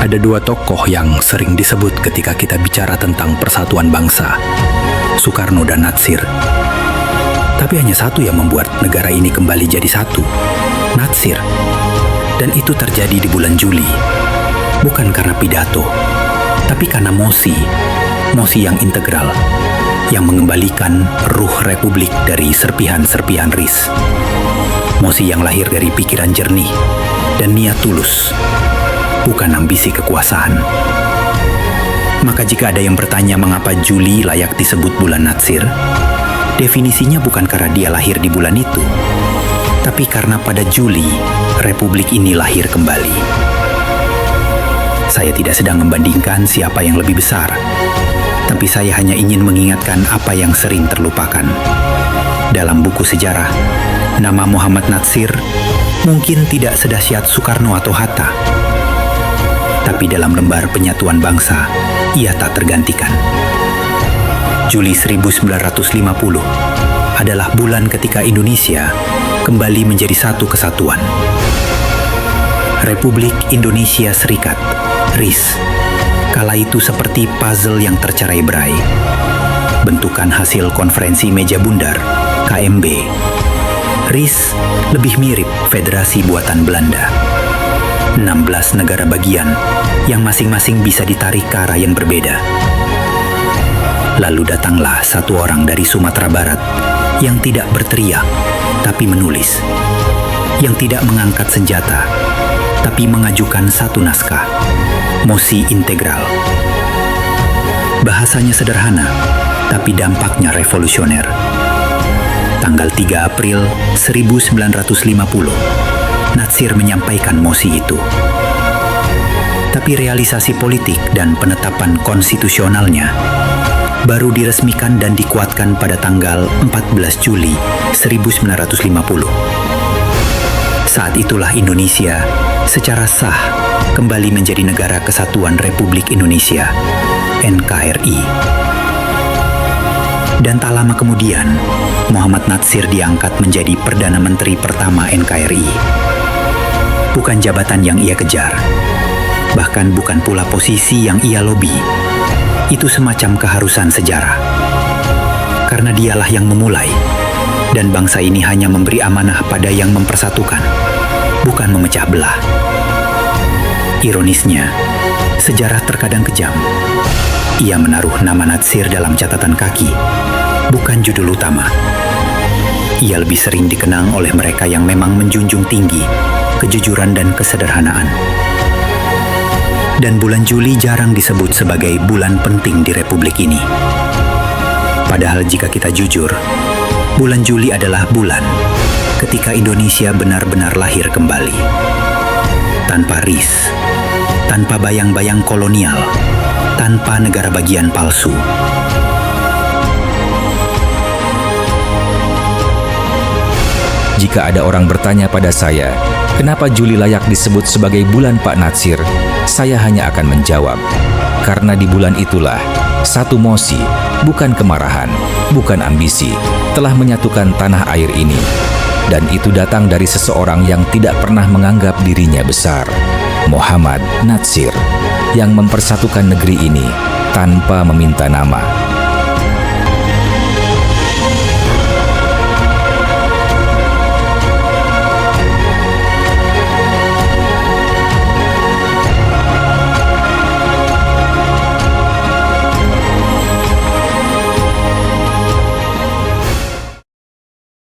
Ada dua tokoh yang sering disebut ketika kita bicara tentang persatuan bangsa, Soekarno dan Natsir. Tapi hanya satu yang membuat negara ini kembali jadi satu, Natsir. Dan itu terjadi di bulan Juli, bukan karena pidato, tapi karena mosi yang integral, yang mengembalikan ruh Republik dari serpihan-serpihan RIS. Mosi yang lahir dari pikiran jernih dan niat tulus, bukan ambisi kekuasaan. Maka jika ada yang bertanya mengapa Juli layak disebut bulan Natsir, definisinya bukan karena dia lahir di bulan itu, tapi karena pada Juli, Republik ini lahir kembali. Saya tidak sedang membandingkan siapa yang lebih besar, tapi saya hanya ingin mengingatkan apa yang sering terlupakan. Dalam buku sejarah, nama Muhammad Natsir mungkin tidak sedahsyat Soekarno atau Hatta, tapi dalam lembar penyatuan bangsa, ia tak tergantikan. Juli 1950 adalah bulan ketika Indonesia kembali menjadi satu kesatuan. Republik Indonesia Serikat, RIS, kala itu seperti puzzle yang tercerai-berai. Bentukan hasil konferensi meja bundar, KMB. RIS lebih mirip federasi buatan Belanda. 16 negara bagian yang masing-masing bisa ditarik ke arah yang berbeda. Lalu datanglah satu orang dari Sumatera Barat yang tidak berteriak, tapi menulis. Yang tidak mengangkat senjata, tapi mengajukan satu naskah, mosi integral. Bahasanya sederhana, tapi dampaknya revolusioner. Tanggal 3 April 1950, Natsir menyampaikan mosi itu. Tapi realisasi politik dan penetapan konstitusionalnya baru diresmikan dan dikuatkan pada tanggal 14 Juli 1950. Saat itulah Indonesia secara sah kembali menjadi Negara Kesatuan Republik Indonesia, NKRI. Dan tak lama kemudian, Muhammad Natsir diangkat menjadi Perdana Menteri pertama NKRI. Bukan jabatan yang ia kejar, bahkan bukan pula posisi yang ia lobi. Itu semacam keharusan sejarah. Karena dialah yang memulai, dan bangsa ini hanya memberi amanah pada yang mempersatukan, bukan memecah belah. Ironisnya, sejarah terkadang kejam. Ia menaruh nama Natsir dalam catatan kaki, bukan judul utama. Ia lebih sering dikenang oleh mereka yang memang menjunjung tinggi kejujuran dan kesederhanaan. Dan bulan Juli jarang disebut sebagai bulan penting di Republik ini. Padahal jika kita jujur, bulan Juli adalah bulan ketika Indonesia benar-benar lahir kembali. Tanpa RIS, tanpa bayang-bayang kolonial, tanpa negara bagian palsu. Jika ada orang bertanya pada saya, kenapa Juli layak disebut sebagai bulan Pak Natsir, saya hanya akan menjawab, karena di bulan itulah satu mosi, bukan kemarahan, bukan ambisi, telah menyatukan tanah air ini. Dan itu datang dari seseorang yang tidak pernah menganggap dirinya besar, Muhammad Natsir, yang mempersatukan negeri ini tanpa meminta nama.